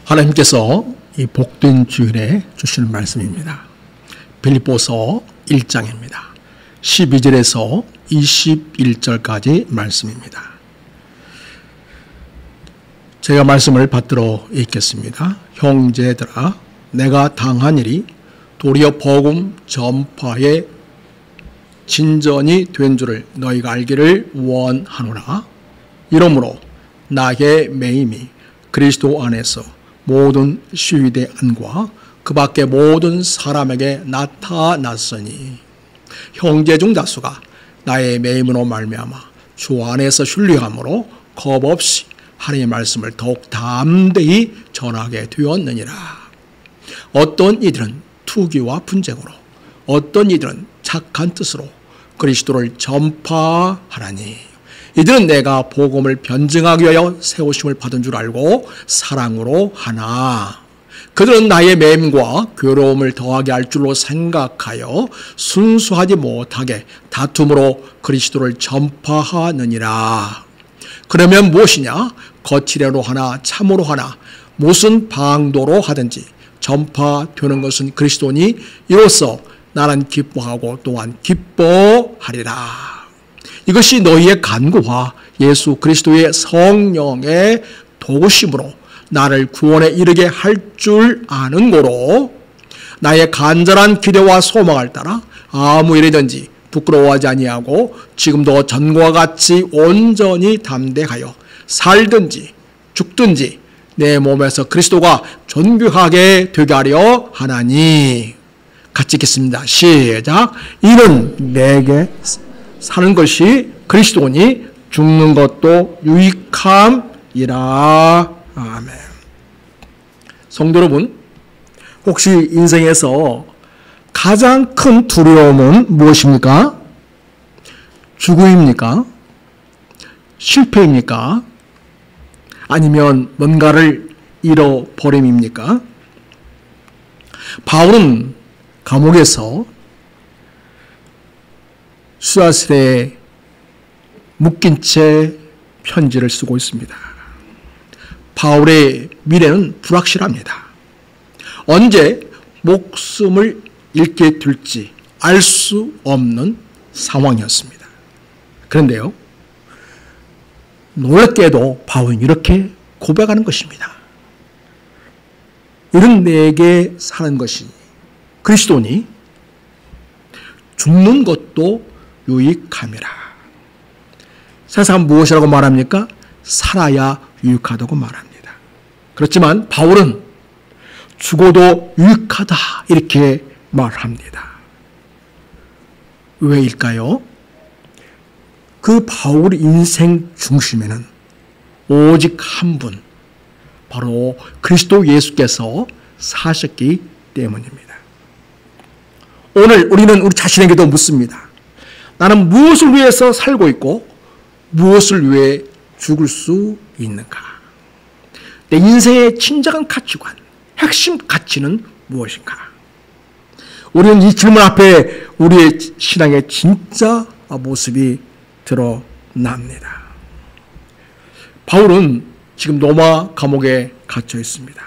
하나님께서 이 복된 주일에 주시는 말씀입니다. 빌립보서 1장입니다. 12절에서 21절까지 말씀입니다. 제가 말씀을 받들어 읽겠습니다. 형제들아, 내가 당한 일이 도리어 복음 전파의 진전이 된 줄을 너희가 알기를 원하노라. 이러므로 나의 매임이 그리스도 안에서 모든 시위대 안과 그 밖에 모든 사람에게 나타났으니 형제 중 다수가 나의 매임으로 말미암아 주 안에서 신뢰함으로 겁없이 하나님의 말씀을 더욱 담대히 전하게 되었느니라. 어떤 이들은 투기와 분쟁으로, 어떤 이들은 착한 뜻으로 그리스도를 전파하라니 이들은 내가 복음을 변증하기 위하여 세우심을 받은 줄 알고 사랑으로 하나 그들은 나의 매임과 괴로움을 더하게 할 줄로 생각하여 순수하지 못하게 다툼으로 그리스도를 전파하느니라. 그러면 무엇이냐? 거칠애로 하나 참으로 하나 무슨 방도로 하든지 전파되는 것은 그리스도니 이로써 나는 기뻐하고 또한 기뻐하리라. 이것이 너희의 간구와 예수 그리스도의 성령의 도우심으로 나를 구원에 이르게 할 줄 아는 고로 나의 간절한 기대와 소망을 따라 아무 일이든지 부끄러워하지 아니하고 지금도 전과 같이 온전히 담대하여 살든지 죽든지 내 몸에서 그리스도가 존귀하게 되게 하려 하나니. 같이 읽겠습니다. 시작. 이는 내게 사는 것이 그리스도니 죽는 것도 유익함이라. 아멘. 성도 여러분, 혹시 인생에서 가장 큰 두려움은 무엇입니까? 죽음입니까? 실패입니까? 아니면 뭔가를 잃어버림입니까? 바울은 감옥에서 수하슬에 묶인 채 편지를 쓰고 있습니다. 바울의 미래는 불확실합니다. 언제 목숨을 잃게 될지 알 수 없는 상황이었습니다. 그런데요, 놀랍게도 바울은 이렇게 고백하는 것입니다. 이런 내게 사는 것이 그리스도니 죽는 것도 유익함이라. 세상은 무엇이라고 말합니까? 살아야 유익하다고 말합니다. 그렇지만 바울은 죽어도 유익하다 이렇게 말합니다. 왜일까요? 그 바울 인생 중심에는 오직 한 분, 바로 그리스도 예수께서 사셨기 때문입니다. 오늘 우리는 우리 자신에게도 묻습니다. 나는 무엇을 위해서 살고 있고 무엇을 위해 죽을 수 있는가? 내 인생의 진정한 가치관, 핵심 가치는 무엇인가? 우리는 이 질문 앞에 우리의 신앙의 진짜 모습이 드러납니다. 바울은 지금 로마 감옥에 갇혀 있습니다.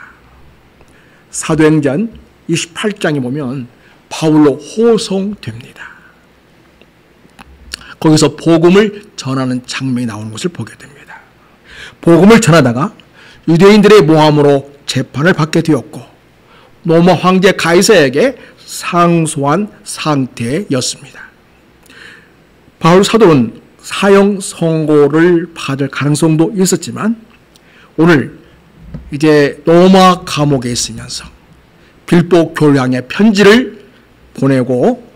사도행전 28장에 보면 바울로 호송됩니다. 거기서 복음을 전하는 장면이 나오는 것을 보게 됩니다. 복음을 전하다가 유대인들의 모함으로 재판을 받게 되었고 로마 황제 가이사에게 상소한 상태였습니다. 바울 사도는 사형 선고를 받을 가능성도 있었지만 오늘 이제 로마 감옥에 있으면서 빌보 교회에 편지를 보내고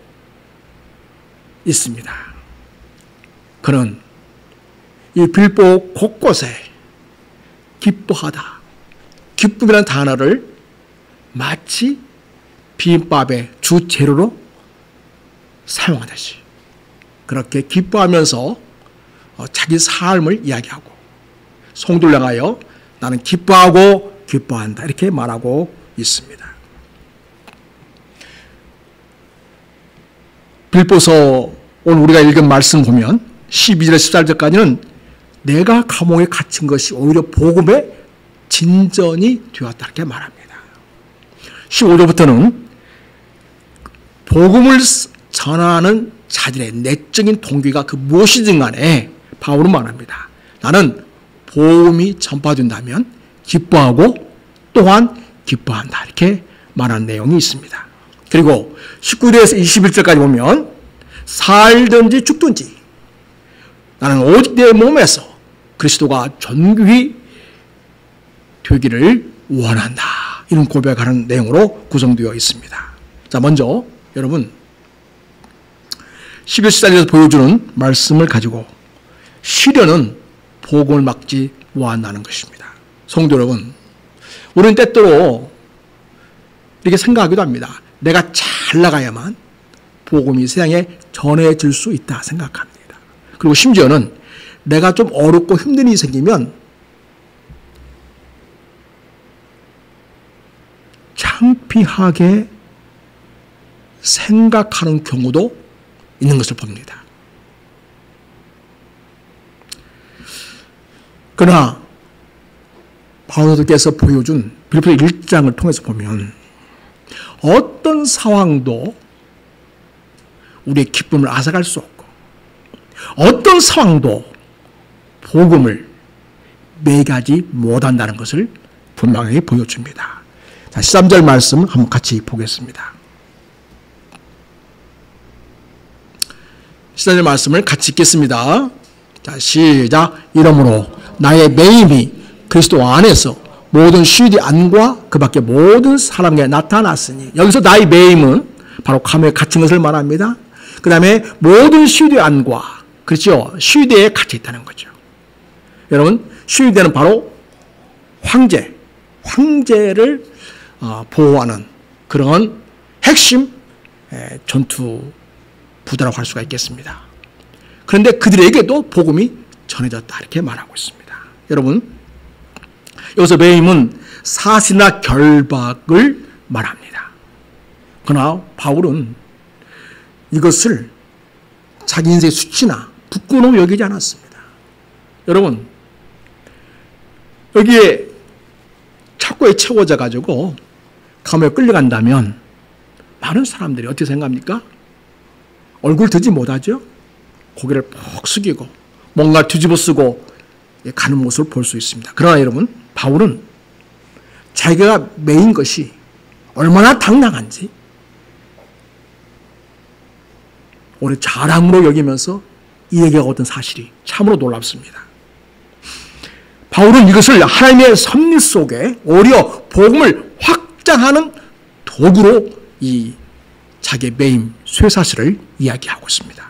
있습니다. 그는 이 빌보 곳곳에 기뻐하다, 기쁨이라는 단어를 마치 비빔밥의 주재료로 사용하듯이 그렇게 기뻐하면서 자기 삶을 이야기하고 성도를 향하여 나는 기뻐하고 기뻐한다 이렇게 말하고 있습니다. 빌보서 오늘 우리가 읽은 말씀 보면 12절 14절까지는 내가 감옥에 갇힌 것이 오히려 복음의 진전이 되었다 이렇게 말합니다. 15절부터는 복음을 전하는 자들의 내적인 동기가 그 무엇이든 간에 바울은 말합니다. 나는 복음이 전파된다면 기뻐하고 또한 기뻐한다 이렇게 말하는 내용이 있습니다. 그리고 19절에서 21절까지 보면 살든지 죽든지 나는 오직 내 몸에서 그리스도가 존귀히 되기를 원한다. 이런 고백하는 내용으로 구성되어 있습니다. 자, 먼저 여러분 11절에서 보여주는 말씀을 가지고 시련은 복음을 막지 못한다는 것입니다. 성도 여러분, 우리는 때때로 이렇게 생각하기도 합니다. 내가 잘 나가야만 복음이 세상에 전해질 수 있다 생각합니다. 그리고 심지어는 내가 좀 어렵고 힘든 일이 생기면 창피하게 생각하는 경우도 있는 것을 봅니다. 그러나 바울께서 보여준 빌립보서 1장을 통해서 보면 어떤 상황도 우리의 기쁨을 앗아갈 수 없고 어떤 상황도 복음을 매가지 못한다는 것을 분명히 보여줍니다. 자, 13절 말씀 한번 같이 보겠습니다. 13절 말씀을 같이 읽겠습니다. 자, 시작. 이러므로 나의 매임이 그리스도 안에서 모든 쉴드 안과 그 밖에 모든 사람에게 나타났으니, 여기서 나의 매임은 바로 감옥에 갇힌 것을 말합니다. 그 다음에 모든 쉴드 안과, 그렇죠, 쉴드에 갇혀 있다는 거죠. 여러분, 쉴드는 바로 황제를 보호하는 그런 핵심 전투 부대라고 할 수가 있겠습니다. 그런데 그들에게도 복음이 전해졌다 이렇게 말하고 있습니다. 여러분, 여기서 매임은 사시나 결박을 말합니다. 그러나 바울은 이것을 자기 인생의 수치나 부끄러움으로 여기지 않았습니다. 여러분, 여기에 착고에 채워져 가지고 감옥에 끌려간다면 많은 사람들이 어떻게 생각합니까? 얼굴 드지 못하죠? 고개를 푹 숙이고 뭔가 뒤집어 쓰고 가는 모습을 볼 수 있습니다. 그러나 여러분, 바울은 자기가 매인 것이 얼마나 당당한지 오히려 자랑으로 여기면서 이 얘기가 어떤 사실이 참으로 놀랍습니다. 바울은 이것을 하나님의 섭리 속에 오히려 복음을 확장하는 도구로 이 자기의 매임, 쇠사슬을 이야기하고 있습니다.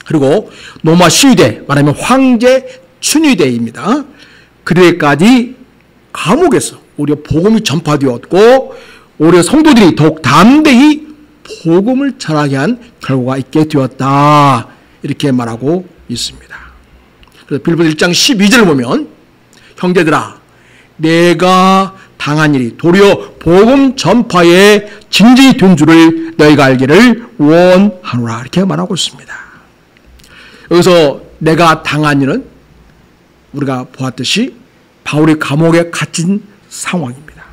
그리고 로마 시위대, 말하면 황제 춘위대입니다. 그때까지 감옥에서 오히려 복음이 전파되었고 오히려 성도들이 더욱 담대히 복음을 전하게 한 결과가 있게 되었다 이렇게 말하고 있습니다. 그래서 빌립보서 1장 12절을 보면 형제들아 내가 당한 일이 도리어 복음 전파에 진전이 된 줄을 너희가 알기를 원하노라 이렇게 말하고 있습니다. 여기서 내가 당한 일은 우리가 보았듯이 바울이 감옥에 갇힌 상황입니다.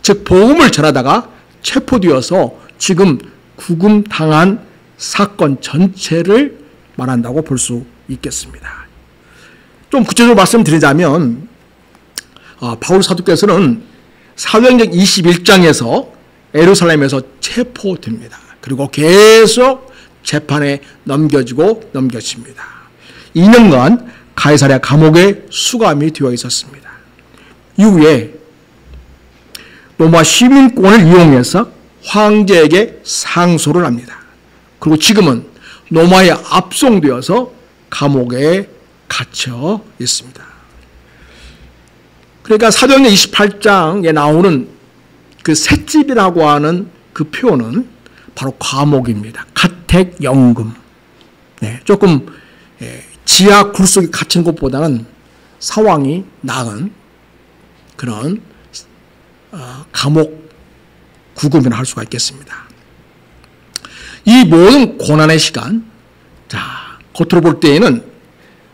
즉 복음을 전하다가 체포되어서 지금 구금당한 사건 전체를 말한다고 볼 수 있겠습니다. 좀 구체적으로 말씀드리자면 바울 사도께서는 사도행전 21장에서 예루살렘에서 체포됩니다. 그리고 계속 재판에 넘겨집니다. 2년간 가이사랴 감옥에 수감이 되어 있었습니다. 이후에 로마 시민권을 이용해서 황제에게 상소를 합니다. 그리고 지금은 로마에 압송되어서 감옥에 갇혀 있습니다. 그러니까 사도행전 28장에 나오는 그 셋집이라고 하는 그 표현은 바로 감옥입니다. 가택연금. 네, 조금 지하 굴 속에 갇힌 것보다는 상황이 나은 그런 감옥 구금이라 할 수가 있겠습니다. 이 모든 고난의 시간, 자, 겉으로 볼 때에는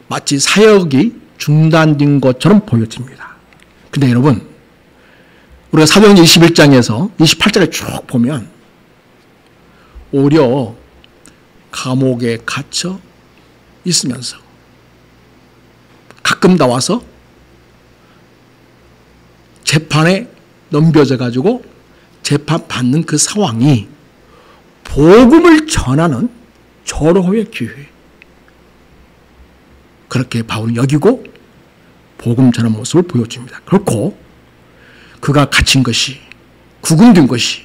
마치 사역이 중단된 것처럼 보여집니다. 근데 여러분, 우리가 사도행전 21장에서 28장에 쭉 보면 오히려 감옥에 갇혀 있으면서 가끔 나와서 재판에 넘겨져 가지고 재판 받는 그 상황이 복음을 전하는 절호의 기회. 그렇게 바울은 여기고 복음 전하는 모습을 보여줍니다. 그렇고 그가 갇힌 것이, 구금된 것이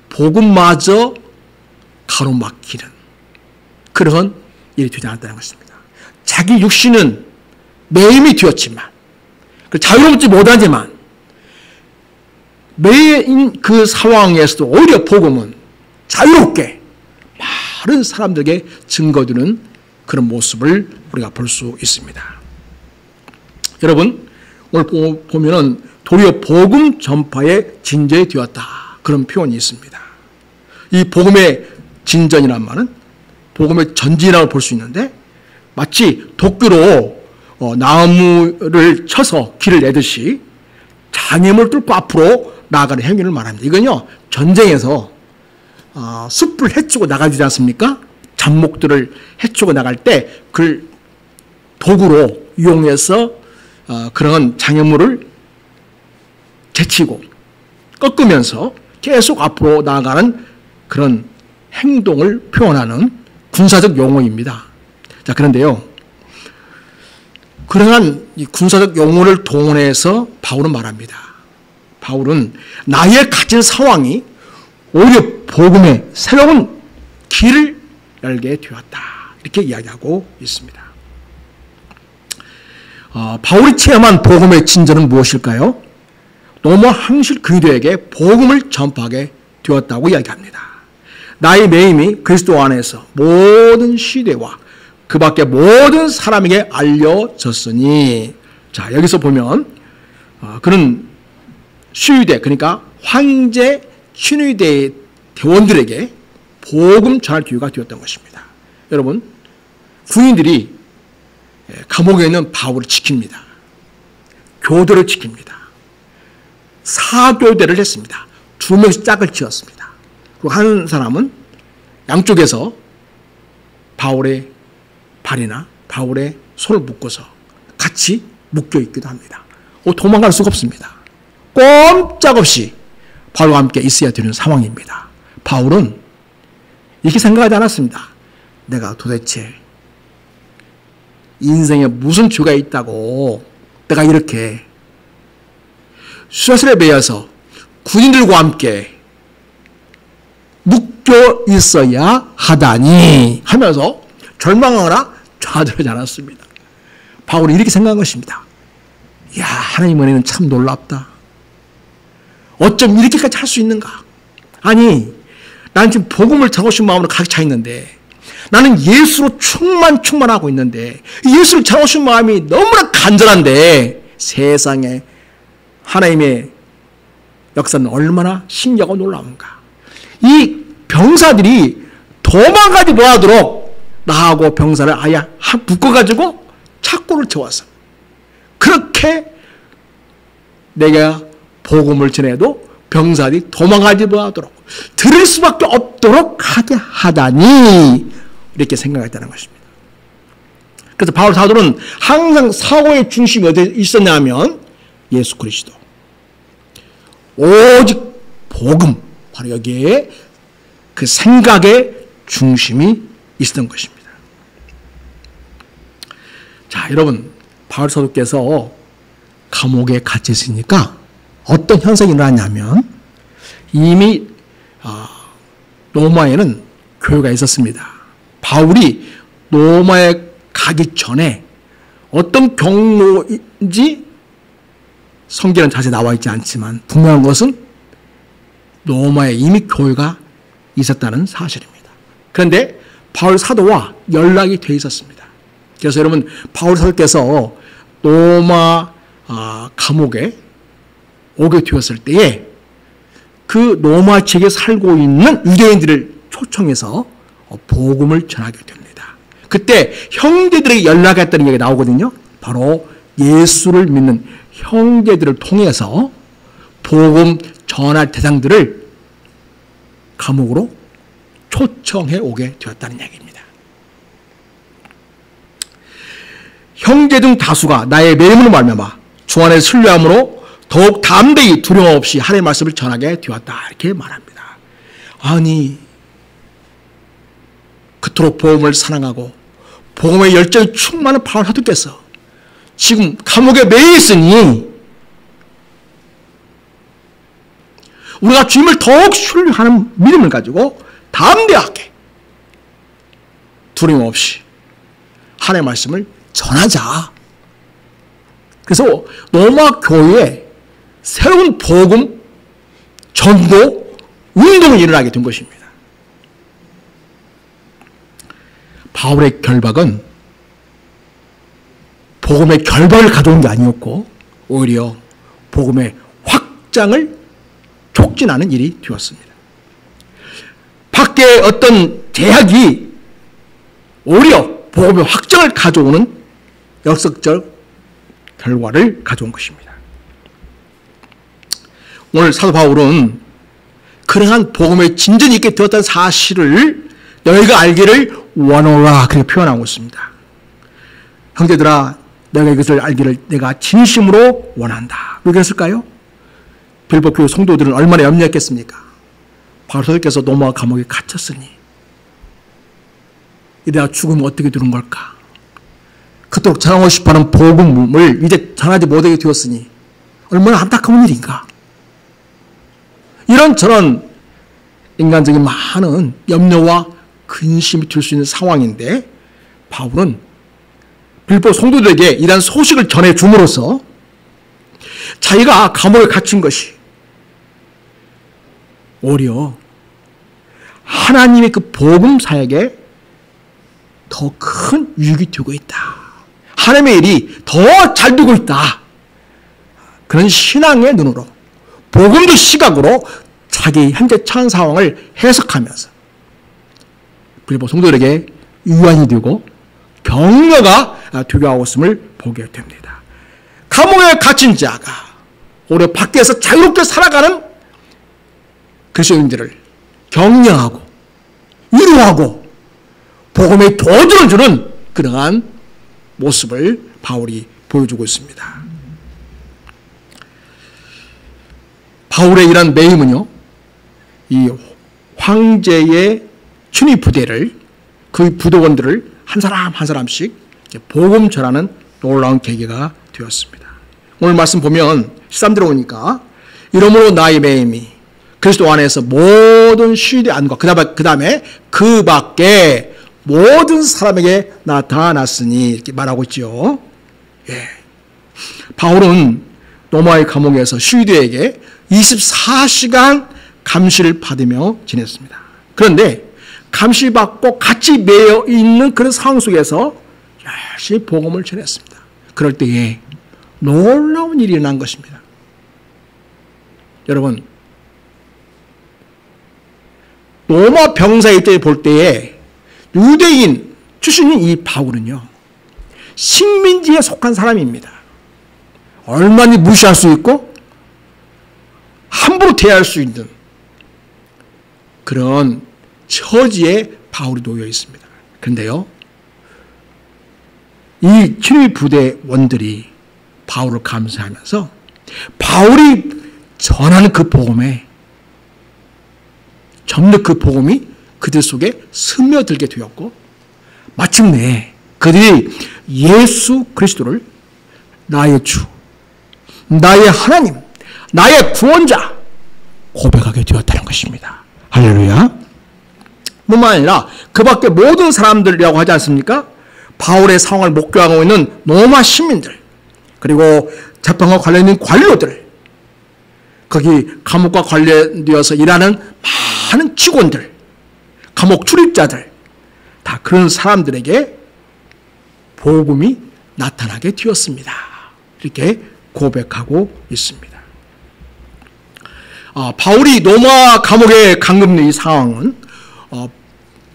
복음마저 가로막히는 그런 일이 되지 않았다는 것입니다. 자기 육신은 매임이 되었지만, 자유롭지 못하지만 매인 그 상황에서도 오히려 복음은 자유롭게 많은 사람들에게 증거되는 그런 모습을 우리가 볼 수 있습니다. 여러분, 오늘 보면은 도리어 복음 전파의 진전이 되었다, 그런 표현이 있습니다. 이 복음의 진전이란 말은 복음의 전진이라고 볼 수 있는데, 마치 도끼로 나무를 쳐서 길을 내듯이 장애물을 뚫고 앞으로 나아가는 행위를 말합니다. 이건요, 전쟁에서 숲을 헤치고 나가지 않습니까? 잡목들을 헤치고 나갈 때 그걸 도구로 이용해서 그런 장애물을 제치고 꺾으면서 계속 앞으로 나아가는 그런 행동을 표현하는 군사적 용어입니다. 자, 그런데요, 그러한 이 군사적 용어를 동원해서 바울은 말합니다. 바울은 나의 가진 상황이 오히려 복음의 새로운 길을 열게 되었다, 이렇게 이야기하고 있습니다. 바울이 체험한 복음의 진전은 무엇일까요? 노마 항실 그리스도에게 복음을 전파하게 되었다고 이야기합니다. 나의 매임이 그리스도 안에서 모든 시대와 그 밖에 모든 사람에게 알려졌으니. 자, 여기서 보면 그는 시위대, 그러니까 황제 친위대의 대원들에게 복음 전할 기회가 되었던 것입니다. 여러분, 군인들이 감옥에 있는 바울을 지킵니다. 교도를 지킵니다. 사교대를 했습니다. 2명씩 짝을 지었습니다. 그리고 한 사람은 양쪽에서 바울의 발이나 바울의 손을 묶어서 같이 묶여 있기도 합니다. 도망갈 수가 없습니다. 꼼짝없이 바울과 함께 있어야 되는 상황입니다. 바울은 이렇게 생각하지 않았습니다. 내가 도대체 인생에 무슨 죄가 있다고 내가 이렇게 수사슬에 매여서 군인들과 함께 묶여 있어야 하다니 하면서 절망하거나 좌절하지 않았습니다. 바울이 이렇게 생각한 것입니다. 이야, 하나님 은혜는 참 놀랍다. 어쩜 이렇게까지 할 수 있는가? 아니, 나는 지금 복음을 전하고 싶은 마음으로 가득 차 있는데, 나는 예수로 충만하고 있는데, 예수를 전하고 싶은 마음이 너무나 간절한데, 세상에 하나님의 역사는 얼마나 신기하고 놀라운가. 이 병사들이 도망가지 못하도록 나하고 병사를 아예 묶어가지고 착고를 채웠어. 그렇게 내가 복음을 전해도 병사들이 도망가지 못하도록, 들을 수밖에 없도록 하게 하다니, 이렇게 생각했다는 것입니다. 그래서 바울 사도는 항상 사고의 중심이 어디에 있었냐면 예수 그리스도, 오직 복음, 바로 여기에 그 생각의 중심이 있었던 것입니다. 자, 여러분, 바울 사도께서 감옥에 갇혀 있으니까 어떤 현상이 일어났냐면, 이미 로마에는 교회가 있었습니다. 바울이 로마에 가기 전에 어떤 경로인지 성경은 자세히 나와 있지 않지만 분명한 것은 로마에 이미 교회가 있었다는 사실입니다. 그런데 바울 사도와 연락이 돼 있었습니다. 그래서 여러분, 바울 사도께서 로마 감옥에 오게 되었을 때에 그 로마 지역에 살고 있는 유대인들을 초청해서 복음을 전하게 됩니다. 그때 형제들에게 연락했다는 얘기가 나오거든요. 바로 예수를 믿는 형제들을 통해서 복음 전할 대상들을 감옥으로 초청해 오게 되었다는 얘기입니다. 형제 중 다수가 나의 매임으로 말미암아 주 안에 신뢰함으로 더욱 담대히 두려움 없이 하나님의 말씀을 전하게 되었다. 이렇게 말합니다. 아니, 그토록 복음을 사랑하고 복음의 열정이 충만한 바울 사도께서 지금 감옥에 매여 있으니 우리가 주님을 더욱 신뢰하는 믿음을 가지고 담대하게 두려움 없이 하나님의 말씀을 전하자. 그래서 로마 교회에 새로운 복음 전도 운동이 일어나게 된 것입니다. 바울의 결박은 복음의 결박을 가져온 게 아니었고 오히려 복음의 확장을 촉진하는 일이 되었습니다. 밖에 어떤 제약이 오히려 복음의 확장을 가져오는 역설적 결과를 가져온 것입니다. 오늘 사도 바울은 그러한 복음의 진전이 있게 되었다는 사실을 너희가 알기를 원하노라 그렇게 표현하고 있습니다. 형제들아, 내가 이것을 알기를 내가 진심으로 원한다. 왜 그랬을까요? 빌보 교회 성도들은 얼마나 염려했겠습니까? 바울 사도께서 로마 감옥에 갇혔으니 이래야 죽으면 어떻게 되는 걸까? 그토록 전하고 싶어하는 복음을 이제 전하지 못하게 되었으니 얼마나 안타까운 일인가? 이런저런 인간적인 많은 염려와 근심이 들 수 있는 상황인데 바울은 빌보 성도들에게 이러한 소식을 전해줌으로써 자기가 감옥에 갇힌 것이 오히려 하나님의 그 복음 사역에 더 큰 유익이 되고 있다. 하나님의 일이 더 잘 되고 있다. 그런 신앙의 눈으로 복음의 시각으로 자기 현재 처한 상황을 해석하면서 빌보 성도들에게 유안이 되고 격려가 되게 하고 있음을 보게 됩니다. 감옥에 갇힌 자가 오히려 밖에서 자유롭게 살아가는 그리스도인들을 격려하고 위로하고 복음의 도전을 주는 그러한 모습을 바울이 보여주고 있습니다. 바울의 이러한 매임은요, 이 황제의 춘위 부대를, 그 부대원들을 한 사람 한 사람씩 복음 전하는 놀라운 계기가 되었습니다. 오늘 말씀 보면 13절에 오니까 이러므로 나의 매임이 그리스도 안에서 모든 시대 안과 그 다음에 그 밖에 모든 사람에게 나타났으니 이렇게 말하고 있죠. 예. 바울은 로마의 감옥에서 슈이드에게 24시간 감시를 받으며 지냈습니다. 그런데 감시받고 같이 매여 있는 그런 상황 속에서 열심히 복음을 전했습니다. 그럴 때에 놀라운 일이 일어난 것입니다. 여러분, 로마 병사의 입장에 볼 때에 유대인 출신인 이 바울은요, 식민지에 속한 사람입니다. 얼마나 무시할 수 있고 함부로 대할 수 있는 그런 처지에 바울이 놓여 있습니다. 그런데요, 이 춘위 부대원들이 바울을 감시하면서 바울이 전하는 그 복음에 점점 그 복음이 그들 속에 스며들게 되었고 마침내 그들이 예수 그리스도를 나의 주, 나의 하나님, 나의 구원자 고백하게 되었다는 것입니다. 할렐루야. 뿐만 아니라 그 밖에 모든 사람들이라고 하지 않습니까? 바울의 상황을 목격하고 있는 로마 시민들, 그리고 재판과 관련된 관료들, 거기 감옥과 관련되어서 일하는 많은 직원들, 감옥 출입자들, 다 그런 사람들에게 복음이 나타나게 되었습니다. 이렇게 고백하고 있습니다. 바울이 로마 감옥에 감금된 이 상황은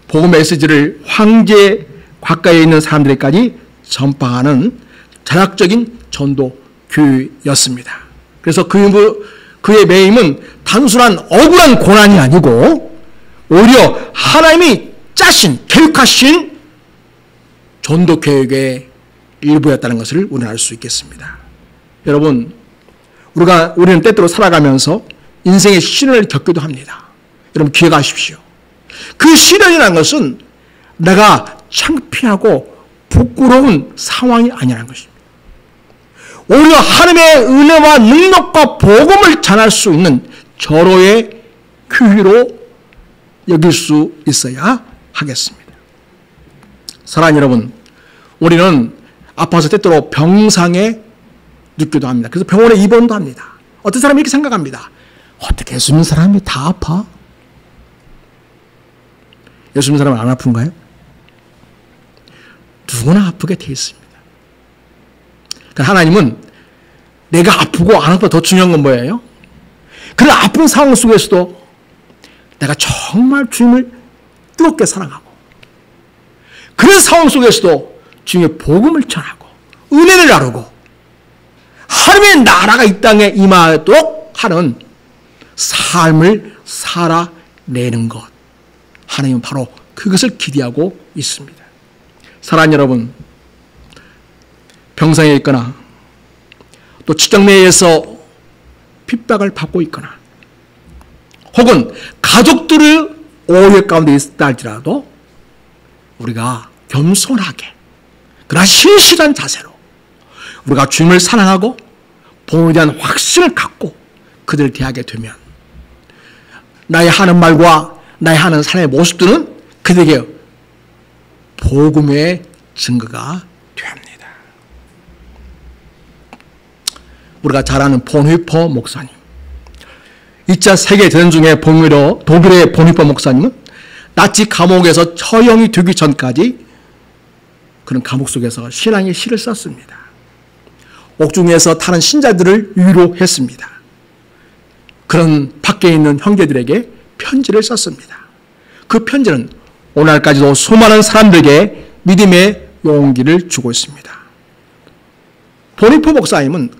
복음 메시지를 황제 가까이에 있는 사람들에게까지 전파하는 전학적인 전도 교회였습니다. 그래서 그의 매임은 단순한 억울한 고난이 아니고 오히려 하나님이 짜신, 계획하신 전도 계획의 일부였다는 것을 우리는 알 수 있겠습니다. 여러분, 우리는 때때로 살아가면서 인생의 시련을 겪기도 합니다. 여러분 기억하십시오. 그 시련이라는 것은 내가 창피하고 부끄러운 상황이 아니라는 것입니다. 오히려 하나님의 은혜와 능력과 복음을 전할 수 있는 절호의 큐로 여길 수 있어야 하겠습니다. 사랑하는 여러분, 우리는 아파서 때때로 병상에 눕기도 합니다. 그래서 병원에 입원도 합니다. 어떤 사람이 이렇게 생각합니다. 어떻게 예수 믿는 사람이 다 아파? 예수 믿는 사람은 안 아픈가요? 누구나 아프게 돼 있습니다. 그러니까 하나님은 내가 아프고 안 아프고 더 중요한 건 뭐예요? 그런 아픈 상황 속에서도 내가 정말 주님을 뜨겁게 사랑하고 그런 상황 속에서도 주님의 복음을 전하고 은혜를 나누고 하나님의 나라가 이 땅에 임하도록 하는 삶을 살아내는 것. 하나님은 바로 그것을 기대하고 있습니다. 사랑하는 여러분, 병상에 있거나 또 직장 내에서 핍박을 받고 있거나 혹은 가족들의 오해 가운데 있다 할지라도 우리가 겸손하게 그러나 신실한 자세로 우리가 주님을 사랑하고 복음에 대한 확신을 갖고 그들을 대하게 되면 나의 하는 말과 나의 하는 삶의 모습들은 그들에게 복음의 증거가 됩니다. 우리가 잘 아는 본휘퍼 목사님, 2차 세계대전 중에 독일의 본휘퍼 목사님은 나치 감옥에서 처형이 되기 전까지 그런 감옥 속에서 신앙의 시를 썼습니다. 옥중에서 타는 신자들을 위로했습니다. 그런 밖에 있는 형제들에게 편지를 썼습니다. 그 편지는 오늘날까지도 수많은 사람들에게 믿음의 용기를 주고 있습니다. 본휘퍼 목사님은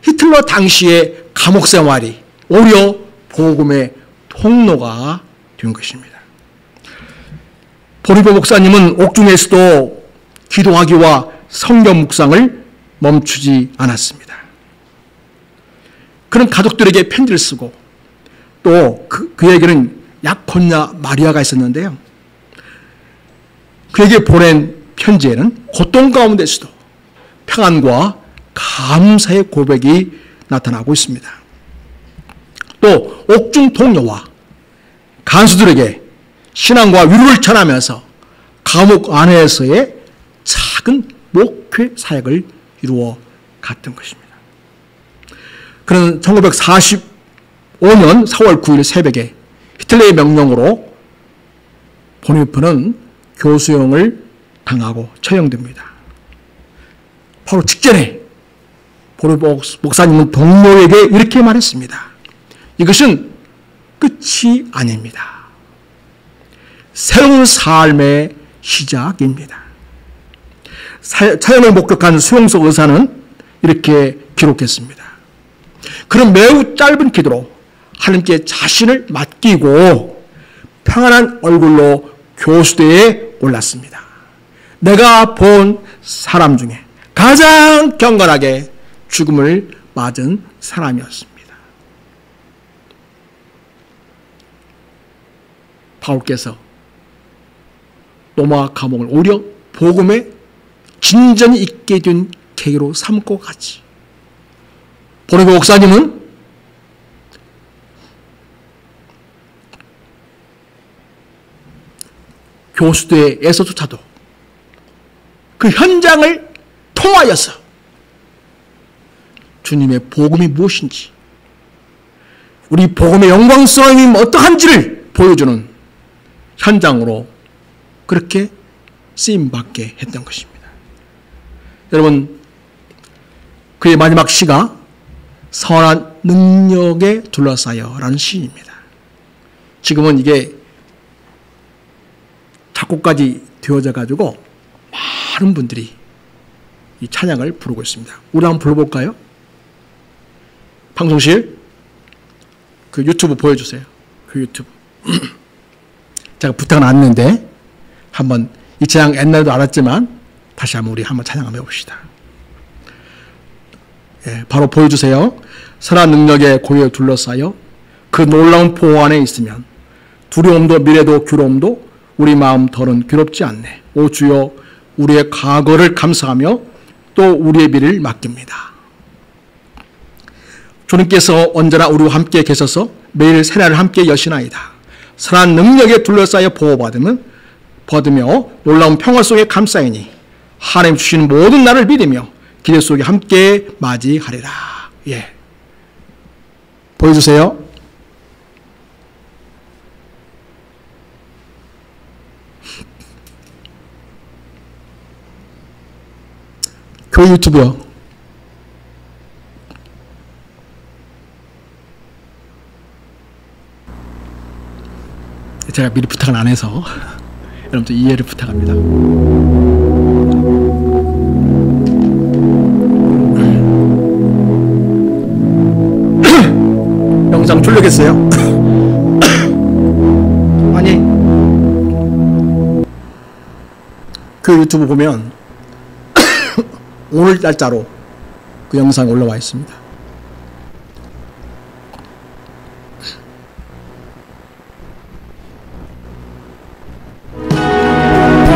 히틀러 당시의 감옥 생활이 오히려 복음의 통로가 된 것입니다. 본휘퍼 목사님은 옥중에서도 기도하기와 성경 묵상을 멈추지 않았습니다. 그런 가족들에게 편지를 쓰고 또 그에게는 약혼녀 마리아가 있었는데요. 그에게 보낸 편지에는 고통 가운데서도 평안과 감사의 고백이 나타나고 있습니다. 또 옥중 동료와 간수들에게 신앙과 위로를 전하면서 감옥 안에서의 작은 목회 사역을 이루어 갔던 것입니다. 그는 1945년 4월 9일 새벽에 히틀러의 명령으로 본휘퍼는 교수형을 당하고 처형됩니다. 바로 직전에 본휘퍼 목사님은 동료에게 이렇게 말했습니다. 이것은 끝이 아닙니다. 새로운 삶의 시작입니다. 처형을 목격한 수용석 의사는 이렇게 기록했습니다. 그런 매우 짧은 기도로 하나님께 자신을 맡기고 평안한 얼굴로 교수대에 올랐습니다. 내가 본 사람 중에 가장 경건하게 죽음을 맞은 사람이었습니다. 바울께서 로마 감옥을 오히려 복음에 진전이 있게 된 계기로 삼고 가지. 본휘퍼 목사님은 교수대에서조차도 그 현장을 통하여서 주님의 복음이 무엇인지, 우리 복음의 영광스러움이 어떠한지를 보여주는 현장으로 그렇게 쓰임받게 했던 것입니다. 여러분, 그의 마지막 시가 선한 능력에 둘러싸여 라는 시입니다. 지금은 이게 작곡까지 되어져 가지고 많은 분들이 이 찬양을 부르고 있습니다. 우리 한번 불러볼까요? 방송실 그 유튜브 보여주세요. 그 유튜브. 제가 부탁은 안 했는데 한번 이 찬양 옛날에도 알았지만 다시 한번 우리 한번 찬양 한번 해봅시다. 예, 바로 보여주세요. 선한 능력의 고요에 둘러싸여 그 놀라운 보호 안에 있으면 두려움도 미래도 괴로움도 우리 마음 덜은 괴롭지 않네. 오 주여, 우리의 과거를 감사하며 또 우리의 미래를 맡깁니다. 주님께서 언제나 우리와 함께 계셔서 매일 새날을 함께 여시나이다. 선한 능력에 둘러싸여 보호받으며 놀라운 평화 속에 감싸이니 하나님 주시는 모든 날을 믿으며 기대 속에 함께 맞이하리라. 예, 보여주세요. 교회 유튜브요. 제가 미리 부탁을 안 해서 여러분들 이해를 부탁합니다. 영상 졸려겠어요? 아니, 그 유튜브 보면 오늘 날짜로 그 영상이 올라와 있습니다.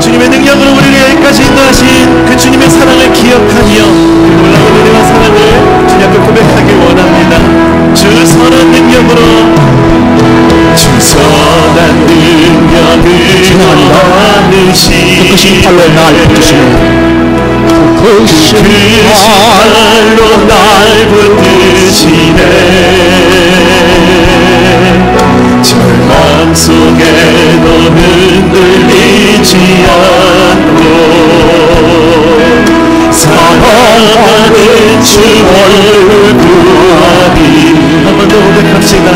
주님의 능력으로 우리를 여기까지 인도하신 그 주님의 사랑을 기억하며 그 놀라운 은혜와 사랑을 주님 앞에 고백하길 원합니다. 주 선한 능력으로, 주 선한 능력으로 많으시니 그 신팔로 날 붙드시네. 그 신발로 날 붙드시네. 절망 속에도 흔들리지 않고 사랑하는 주 얼굴 구하리. 한 번 더 고백합시다.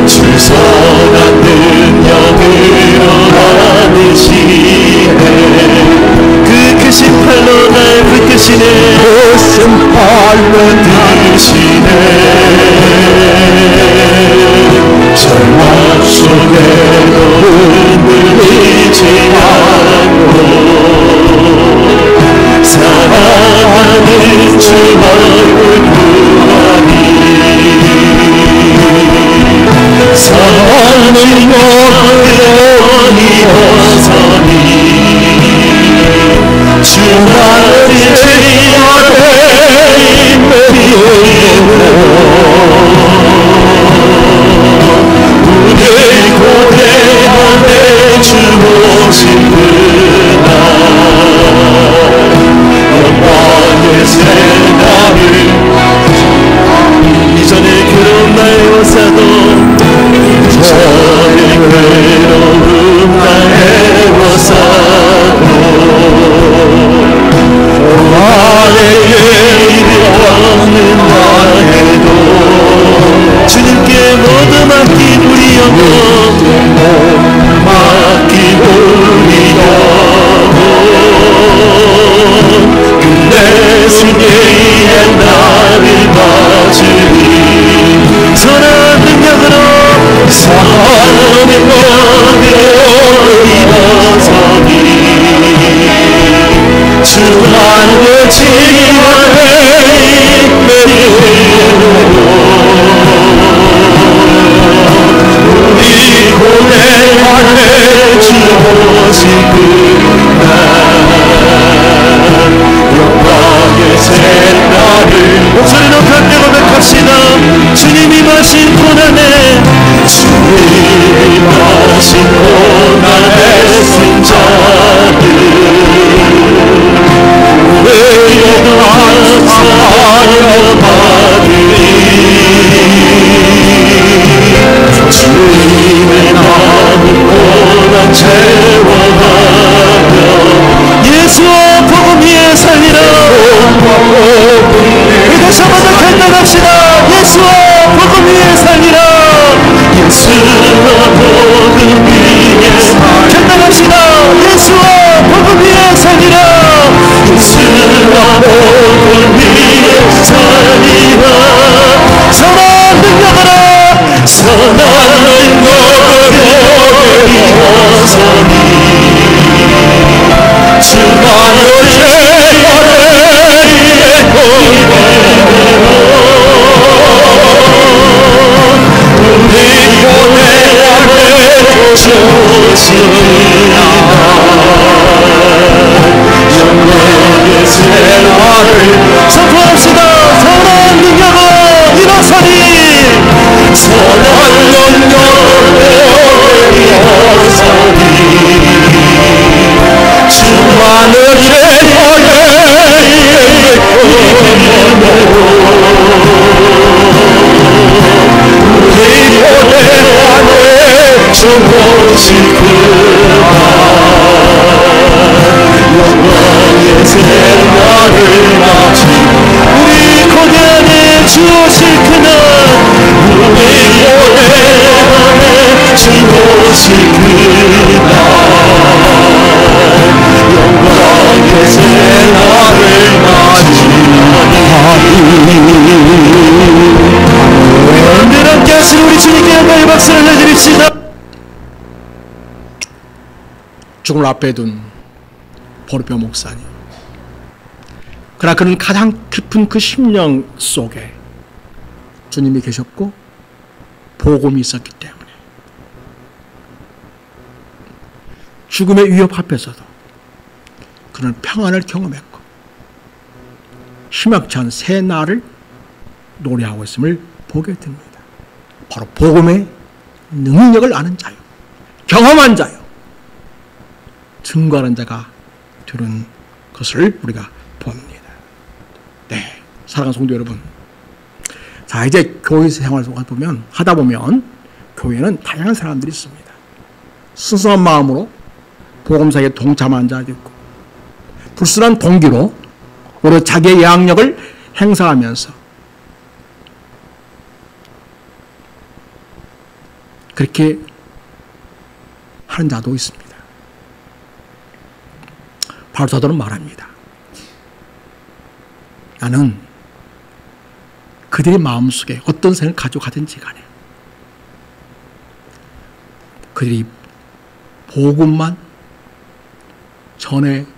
주 선한 능력으로 많으시네. 그 크신 팔로 날 붙드시네. 크신 팔로 붙드시네. 절망 속에도 흔들리지 않고 사랑하는 주 얼굴 구하니. 선한 능력으로 일어서니 주만을 우리의 고대함에 주오시구나. 영광의 새날을 이전의 괴로운 나의 원사도 이전의 괴로운 나의 원사도 나에게 이르었는다 해도 주님께 모두 맡긴 우리 영혼, 맡긴 우리 영혼, 끝내신 예의 나를 맞으리. 선한 능력으로, 선한 능력으로 일어서니 주만을 지원해 우리 고뇌하네 주오시구나. 영광의 새날을 목소리 높여 고백합시다. 주님이 마신 고난에, 주님이 마신 고난에 쓴 자들 우리의 감사하여 받으리. 주님의 남은 고난 채워가며 예수와 복음 위에 살리라. 다시 한번 더 간단합시다. 예수와 복음 위에 살리라. 예수와 복음 위에 간단합시다. 예수와 복음 위에 살리라. 예수 죽음을 앞에 둔 보르표 목사님. 그러나 그는 가장 깊은 그 심령 속에 주님이 계셨고 복음이 있었기 때문에 죽음의 위협 앞에서도 그는 평안을 경험했고 희망치 않은 새 날을 노래하고 있음을 보게 됩니다. 바로 복음의 능력을 아는 자요, 경험한 자요, 증거하는 자가 되는 것을 우리가 봅니다. 네, 사랑하는 성도 여러분, 자 이제 교회 생활을 하다 보면 교회는 다양한 사람들이 있습니다. 순수한 마음으로 복음사에 동참하는 자도 있고, 불순한 동기로 오히려 자기의 영향력을 행사하면서 그렇게 하는 자도 있습니다. 바로 사도는 말합니다. 나는 그들의 마음속에 어떤 생각을 가지고 가든지 간에 그들이 복음만 전해진다면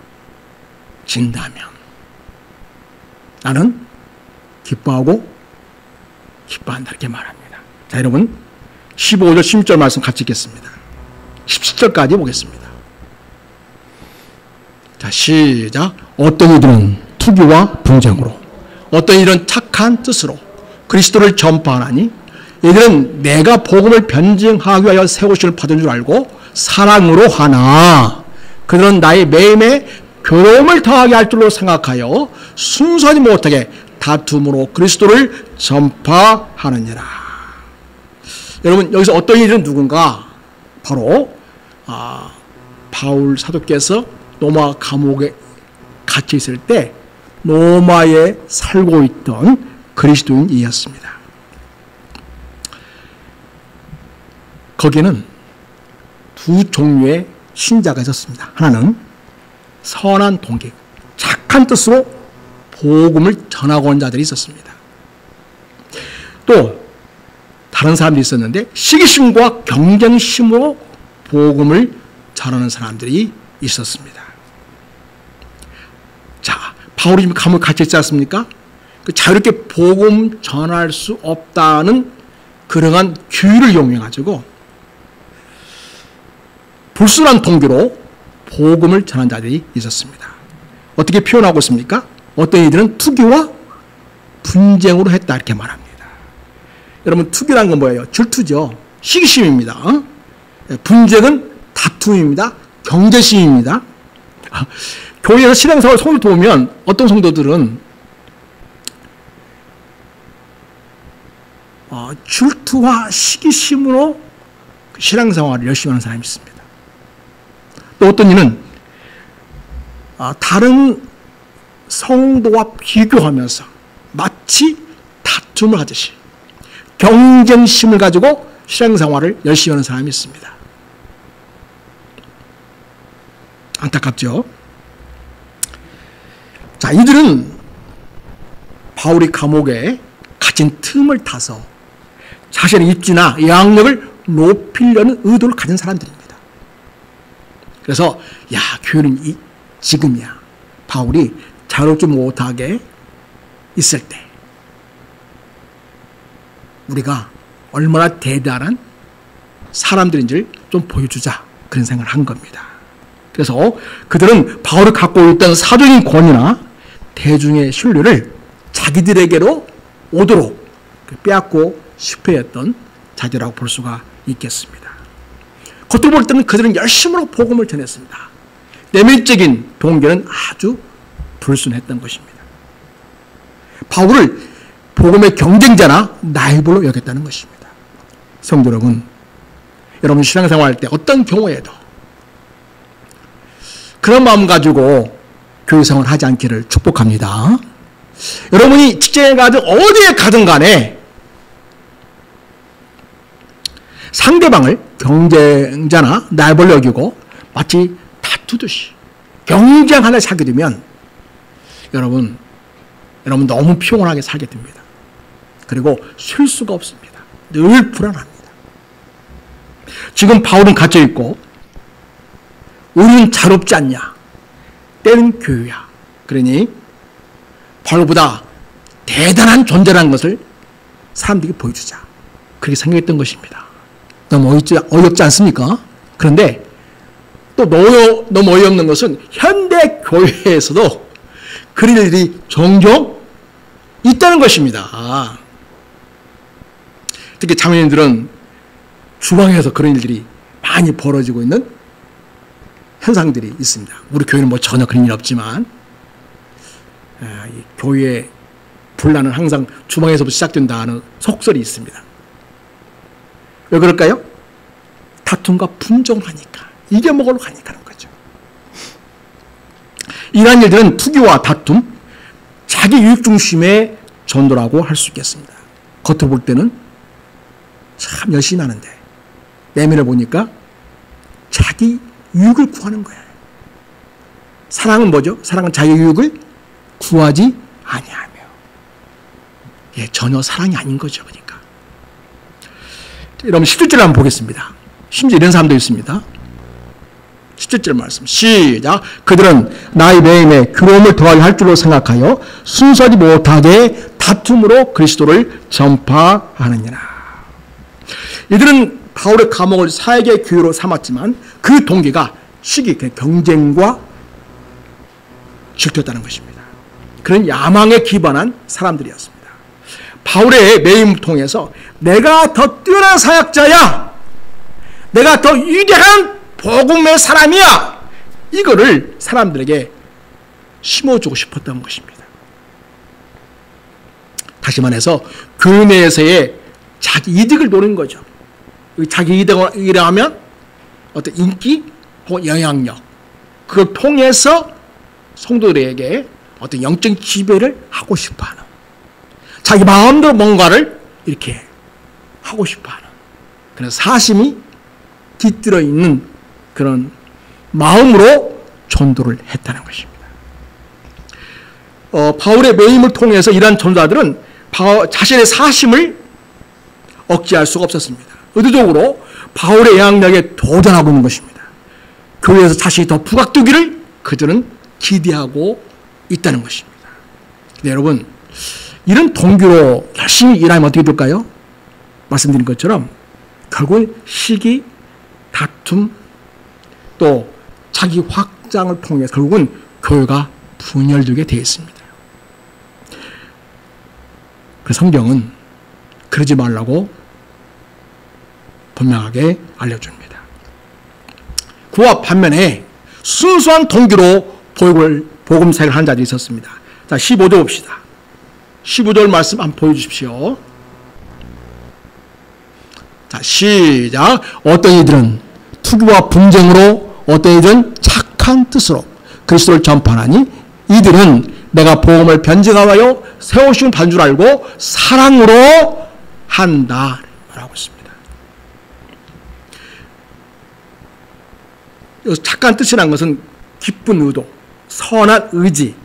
나는 기뻐하고 기뻐한다, 이렇게 말합니다. 자, 여러분 15절 16절 말씀 같이 읽겠습니다. 17절까지 보겠습니다. 자, 시작. 어떤 이들은 투기와 분쟁으로, 어떤 이들은 착한 뜻으로 그리스도를 전파하나니 이들은 내가 복음을 변증하기 위하여 세우심을 받은 줄 알고 사랑으로 하나 그들은 나의 매임에 괴로움을 더하게 할 줄로 생각하여 순수하지 못하게 다툼으로 그리스도를 전파하느니라. 여러분, 여기서 어떤 이들은 누군가? 바로 바울 사도께서 로마 감옥에 갇혀 있을 때 로마에 살고 있던 그리스도인이었습니다. 거기는 두 종류의 신자가 있었습니다. 하나는 선한 동기, 착한 뜻으로 복음을 전하고 온 자들이 있었습니다. 또 다른 사람들이 있었는데 시기심과 경쟁심으로 복음을 전하는 사람들이 있었습니다. 자, 바울이 지금 감옥에 갇혀 있지 않습니까? 자유롭게 복음 전할 수 없다는 그러한 규율을 이용해가지고 불순한 동기로 복음을 전한 자들이 있었습니다. 어떻게 표현하고 있습니까? 어떤 이들은 투기와 분쟁으로 했다, 이렇게 말합니다. 여러분, 투기란 건 뭐예요? 질투죠. 시기심입니다. 분쟁은 다툼입니다. 경제심입니다. 교회에서 신앙생활 손을 도우면 어떤 성도들은 질투와 시기심으로 신앙생활을 열심히 하는 사람이 있습니다. 또 어떤 이는 다른 성도와 비교하면서 마치 다툼을 하듯이 경쟁심을 가지고 신앙생활을 열심히 하는 사람이 있습니다. 안타깝죠? 자, 이들은 바울이 감옥에 갇힌 틈을 타서 자신의 입지나 영향력을 높이려는 의도를 가진 사람들입니다. 그래서 야, 교회는 지금이야. 바울이 자유롭지 못하게 있을 때 우리가 얼마나 대단한 사람들인지를 좀 보여주자, 그런 생각을 한 겁니다. 그래서 그들은 바울이 갖고 있던 사도적인 권위나 대중의 신뢰를 자기들에게로 오도록 빼앗고 싶어 했던 자들이라고 볼 수가 있겠습니다. 겉으로 볼 때는 그들은 열심으로 복음을 전했습니다. 내면적인 동기는 아주 불순했던 것입니다. 바울을 복음의 경쟁자나 라이벌로 여겼다는 것입니다. 성도 여러분, 여러분 신앙생활할 때 어떤 경우에도 그런 마음 가지고 교회생활을 하지 않기를 축복합니다. 여러분이 직장에 가든 어디에 가든 간에 상대방을 경쟁자나 라이벌로 여기고 마치 다투듯이 경쟁하듯이 하게 되면 여러분 너무 피곤하게 살게 됩니다. 그리고 쉴 수가 없습니다. 늘 불안합니다. 지금 바울은 갇혀있고 우리는 자유롭지 않냐? 때는 교회야. 그러니 바울보다 대단한 존재라는 것을 사람들에게 보여주자, 그렇게 생각했던 것입니다. 너무 어이없지 않습니까? 그런데 또 너무 어이없는 것은 현대 교회에서도 그런 일들이 종종 있다는 것입니다. 특히 자매님들은 주방에서 그런 일들이 많이 벌어지고 있는 현상들이 있습니다. 우리 교회는 뭐 전혀 그런 일 없지만 교회의 분란은 항상 주방에서부터 시작된다는 속설이 있습니다. 왜 그럴까요? 다툼과 분쟁을 하니까, 이겨먹으러 가니까 하는 거죠. 이러한 일들은 투기와 다툼, 자기 유익 중심의 전도라고 할 수 있겠습니다. 겉으로 볼 때는 참 열심히 하는데 내면을 보니까 자기 유익을 구하는 거예요. 사랑은 뭐죠? 사랑은 자기 유익을 구하지 아니하며. 전혀 사랑이 아닌 거죠. 그러니까. 여러분 17절 한번 보겠습니다. 심지어 이런 사람도 있습니다. 17절 말씀 시작. 그들은 나의 매임에 괴로움을 더하게 할 줄로 생각하여 순수하지 못하게 다툼으로 그리스도를 전파하느니라. 이들은 바울의 감옥을 사역의 기회로 삼았지만 그 동기가 시기, 경쟁과 질투였다는 것입니다. 그런 야망에 기반한 사람들이었습니다. 바울의 매임을 통해서 내가 더 뛰어난 사역자야, 내가 더 위대한 복음의 사람이야, 이거를 사람들에게 심어주고 싶었던 것입니다. 다시 말해서 교회 내에서의 자기 이득을 노린 거죠. 자기 이득이라면 어떤 인기 혹은 영향력, 그걸 통해서 성도들에게 어떤 영적 지배를 하고 싶어하는, 자기 마음대로 뭔가를 이렇게 하고 싶어하는 그런 사심이 깃들어 있는 그런 마음으로 전도를 했다는 것입니다. 바울의 매임을 통해서 이러한 전도자들은 자신의 사심을 억제할 수가 없었습니다. 의도적으로 바울의 영향력에 도전하고 있는 것입니다. 교회에서 자신이 더 부각되기를 그들은 기대하고 있다는 것입니다. 근데 여러분, 이런 동기로 열심히 일하면 어떻게 될까요? 말씀드린 것처럼 결국은 시기, 다툼, 또 자기 확장을 통해서 결국은 교회가 분열되게 되어 있습니다. 그 성경은 그러지 말라고 분명하게 알려줍니다. 그와 반면에 순수한 동기로 복음 사역을 하는 자들이 있었습니다. 자, 15절 봅시다. 15절 말씀 한번 보여주십시오. 자, 시작. 어떤 이들은 투기와 분쟁으로, 어떤 이들은 착한 뜻으로 그리스도를 전파하니 이들은 내가 복음을 변증하여 세우신 받은 줄 알고 사랑으로 한다 라고 했습니다. 여기서 착한 뜻이라는 것은 기쁜 의도, 선한 의지,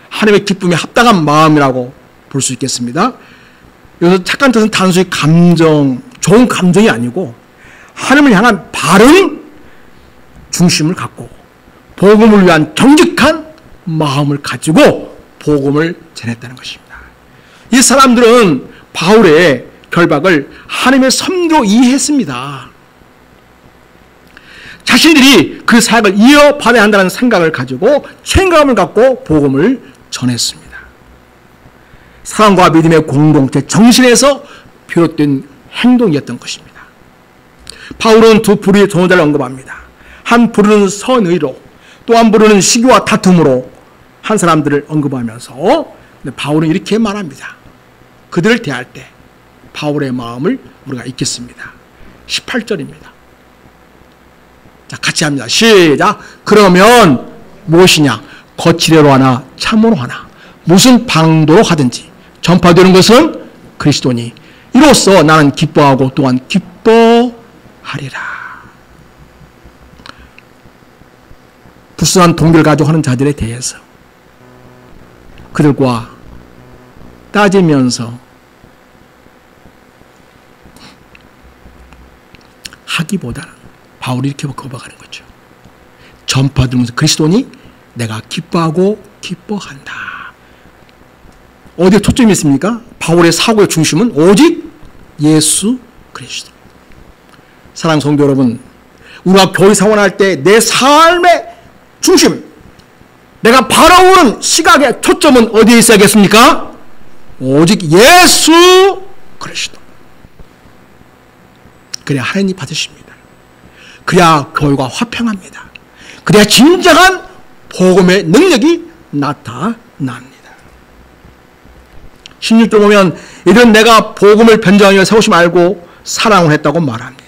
하나님의 기쁨에 합당한 마음이라고 볼 수 있겠습니다. 여기서 착한 뜻은 단순히 감정, 좋은 감정이 아니고 하나님을 향한 바른 중심을 갖고 복음을 위한 정직한 마음을 가지고 복음을 전했다는 것입니다. 이 사람들은 바울의 결박을 하나님의 섭리로 이해했습니다. 자신들이 그 사역을 이어받아야 한다는 생각을 가지고 책임감을 갖고 복음을 전했습니다. 사랑과 믿음의 공동체 정신에서 비롯된 행동이었던 것입니다. 바울은 두 부류의 전도자를 언급합니다. 한 부류는 선의로, 또 한 부류는 시기와 다툼으로 한 사람들을 언급하면서 바울은 이렇게 말합니다. 그들을 대할 때 바울의 마음을 우리가 읽겠습니다. 18절입니다. 자, 같이 합니다. 시작. 그러면 무엇이냐? 거칠애로 하나 참으로 하나 무슨 방도로 하든지 전파되는 것은 그리스도니 이로써 나는 기뻐하고 또한 기뻐하리라. 불순한 동기를 가지고 하는 자들에 대해서 그들과 따지면서 하기보다는 바울이 이렇게 거부하는 거죠. 전파되는 것은 그리스도니 내가 기뻐하고 기뻐한다. 어디에 초점이 있습니까? 바울의 사고의 중심은 오직 예수 그리스도. 사랑하는 성도 여러분, 우리가 교회 생활할 때 내 삶의 중심, 내가 바라보는 시각의 초점은 어디에 있어야겠습니까? 오직 예수 그리스도. 그래야 하나님 받으십니다. 그래야 교회가 화평합니다. 그래야 진정한 복음의 능력이 나타납니다. 16절 보면 이런 내가 복음을 변장하여 세우심 알고 사랑을 했다고 말합니다.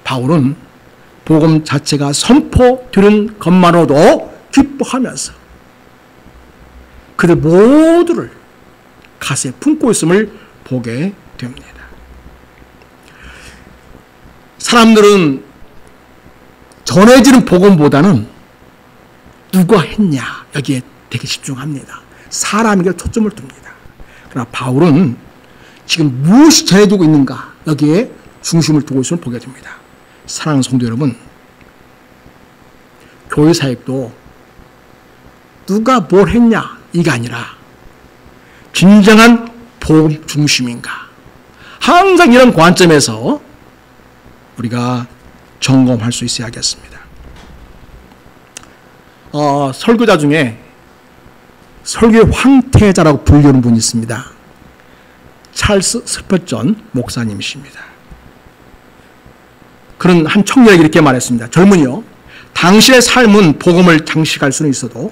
바울은 복음 자체가 선포되는 것만으로도 기뻐하면서 그들 모두를 가슴에 품고 있음을 보게 됩니다. 사람들은 전해지는 복음보다는 누가 했냐 여기에 되게 집중합니다. 사람에게 초점을 둡니다. 그러나 바울은 지금 무엇이 전해지고 있는가 여기에 중심을 두고 있음을 보게 됩니다. 사랑하는 성도 여러분, 교회 사역도 누가 뭘 했냐 이게 아니라 진정한 복음 중심인가, 항상 이런 관점에서 우리가 점검할 수 있어야겠습니다. 설교자 중에 설교의 황태자라고 불리는 분이 있습니다. 찰스 스퍼전 목사님이십니다. 그런 한 청년에게 이렇게 말했습니다. 젊은이요, 당신의 삶은 복음을 장식할 수는 있어도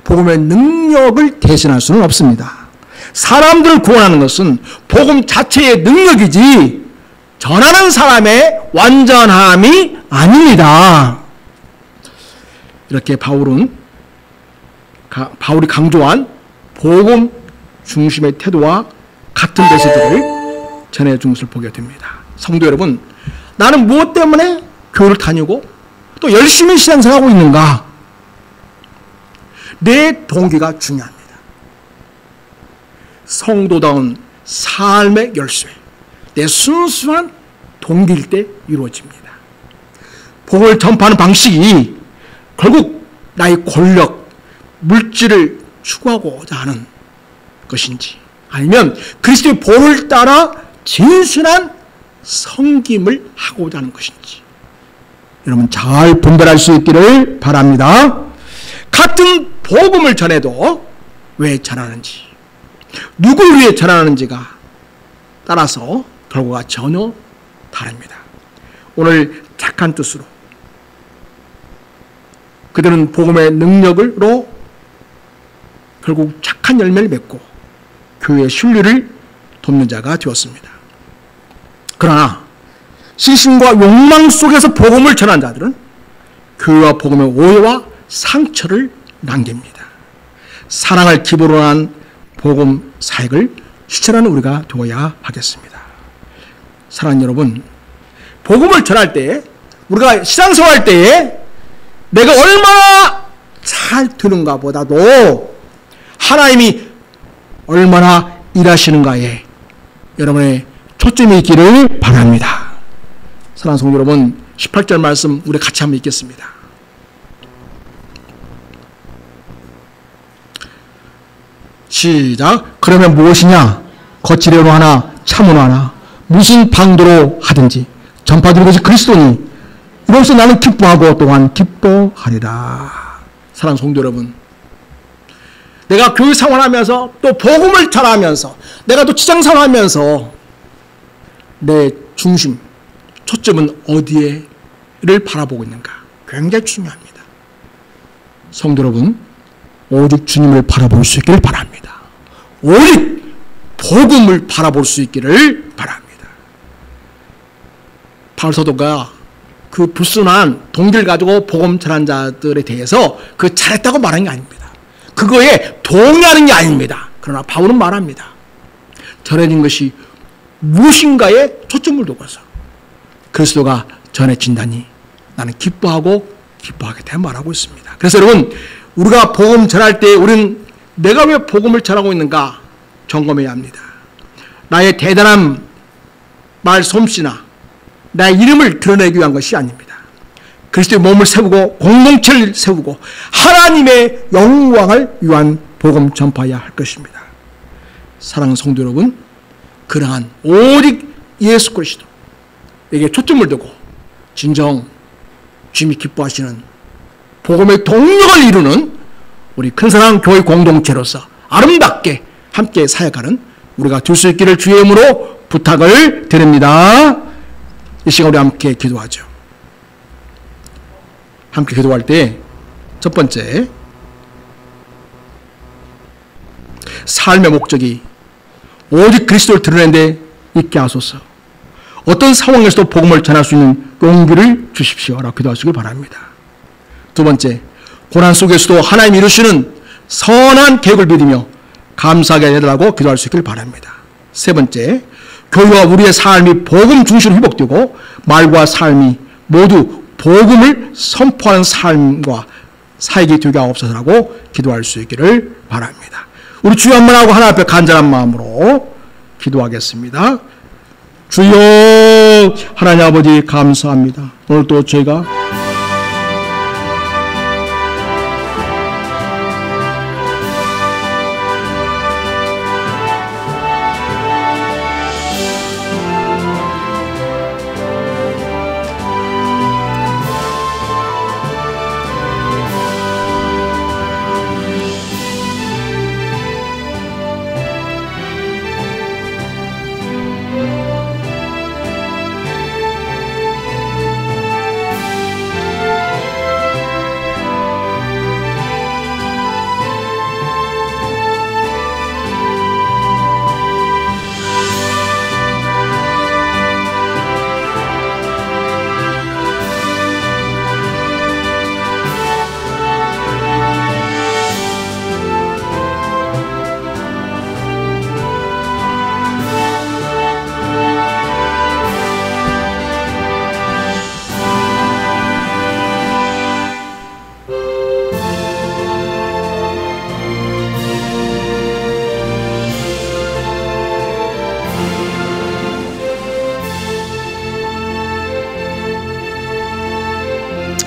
복음의 능력을 대신할 수는 없습니다. 사람들을 구원하는 것은 복음 자체의 능력이지 전하는 사람의 완전함이 아닙니다. 이렇게 바울이 강조한 복음 중심의 태도와 같은 메시지를 전해준 것을 보게 됩니다. 성도 여러분, 나는 무엇 때문에 교회를 다니고 또 열심히 신앙생활하고 있는가? 내 동기가 중요합니다. 성도다운 삶의 열쇠, 내 순수한 동기일 때 이루어집니다. 복음을 전파하는 방식이 결국 나의 권력, 물질을 추구하고자 하는 것인지, 아니면 그리스도의 본을 따라 진실한 섬김을 하고자 하는 것인지 여러분 잘 분별할 수 있기를 바랍니다. 같은 복음을 전해도 왜 전하는지, 누구를 위해 전하는지가 따라서 결과가 전혀 다릅니다. 오늘 착한 뜻으로 그들은 복음의 능력으로 결국 착한 열매를 맺고 교회의 신뢰를 돕는 자가 되었습니다. 그러나 시신과 욕망 속에서 복음을 전한 자들은 교회와 복음의 오해와 상처를 남깁니다. 사랑을 기본으로 한 복음 사역을 실천하는 우리가 되어야 하겠습니다. 사랑하는 여러분, 복음을 전할 때, 우리가 신앙생활 할 때에 내가 얼마나 잘 되는가 보다도 하나님이 얼마나 일하시는가에 여러분의 초점이 있기를 바랍니다. 사랑하는 성도 여러분, 18절 말씀 우리 같이 한번 읽겠습니다. 시작. 그러면 무엇이냐? 거칠애로 하나 참으로 하나 무슨 방도로 하든지 전파드리는 것이 그리스도니 이로써 나는 기뻐하고 또한 기뻐하리라. 사랑하는 성도 여러분, 내가 교회 생활하면서 또 복음을 전하면서 내가 또 직장 생활하면서 내 중심, 초점은 어디에를 바라보고 있는가? 굉장히 중요합니다. 성도 여러분, 오직 주님을 바라볼 수 있기를 바랍니다. 오직 복음을 바라볼 수 있기를 바랍니다. 바울 사도가 그 불순한 동기를 가지고 복음 전한 자들에 대해서 그 잘했다고 말하는 게 아닙니다. 그거에 동의하는 게 아닙니다. 그러나 바울은 말합니다. 전해진 것이 무엇인가에 초점을 두고서 그리스도가 전해진다니 나는 기뻐하고 기뻐하게 된 말하고 있습니다. 그래서 여러분, 우리가 복음 전할 때 우리는 내가 왜 복음을 전하고 있는가 점검해야 합니다. 나의 대단한 말 솜씨나 나의 이름을 드러내기 위한 것이 아닙니다. 그리스도의 몸을 세우고 공동체를 세우고 하나님의 영광을 위한 복음 전파해야 할 것입니다. 사랑하는 성도 여러분, 그러한 오직 예수 그리스도에게 초점을 두고 진정 주님이 기뻐하시는 복음의 동력을 이루는 우리 큰사랑 교회 공동체로서 아름답게 함께 사역하는 우리가 될 수 있기를 주의 이름으로 부탁을 드립니다. 이 시간 우리 함께 기도하죠. 함께 기도할 때 첫 번째, 삶의 목적이 오직 그리스도를 드러내는 데 있게 하소서. 어떤 상황에서도 복음을 전할 수 있는 용기를 주십시오라고 기도하시길 바랍니다. 두 번째, 고난 속에서도 하나님이 이루시는 선한 계획을 믿으며 감사하게 해달라고 기도할 수 있기를 바랍니다. 세 번째, 교회와 우리의 삶이 복음 중심으로 회복되고 말과 삶이 모두 복음을 선포하는 삶과 사역이 되게 하옵소서라고 기도할 수 있기를 바랍니다. 우리 주여 한번 하고 하나 앞에 간절한 마음으로 기도하겠습니다. 주여, 하나님 아버지 감사합니다. 오늘 또 저희가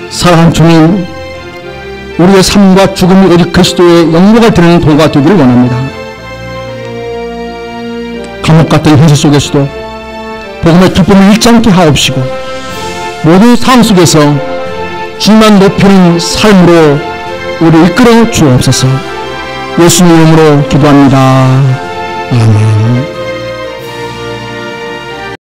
사랑하는 주님, 우리의 삶과 죽음이 오직 그리스도의 영광을 드리는 도가 되기를 원합니다. 감옥 같은 현실 속에서도 복음의 기쁨을 잃지 않게 하옵시고 모든 상황 속에서 주님만 높이는 삶으로 우리를 이끌어 주옵소서. 예수님 이름으로 기도합니다.